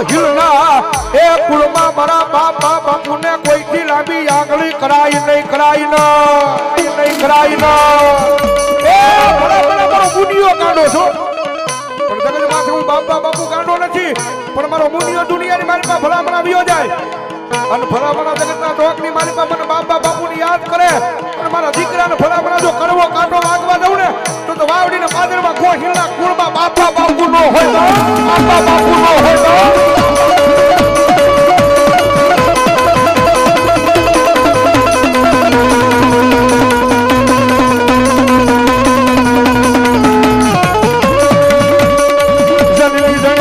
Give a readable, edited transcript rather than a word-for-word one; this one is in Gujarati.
હિલના એ કુળમાં મારા બાપુને કોઈથી લાંબી આંગળી કરાય નહીં એ મારો મુનિયો કાઢો છો પણ જગત માથે હું બાપુ કાઢો નથી પણ મારો મુનિયો દુનિયાની મારી પાસે ભલામણા વિયો જાય અને ભલામણા જગતના ટોકની મારી પાસે મને બાપુની યાદ કરે અને મારા દીકરાને ભલામણા જો કરવો કાંટો વાગવા દઉં ને તો વાવડીને પાદરમાં કોઈ હિલના કુળમાં બાપુ નો હોય બાપુ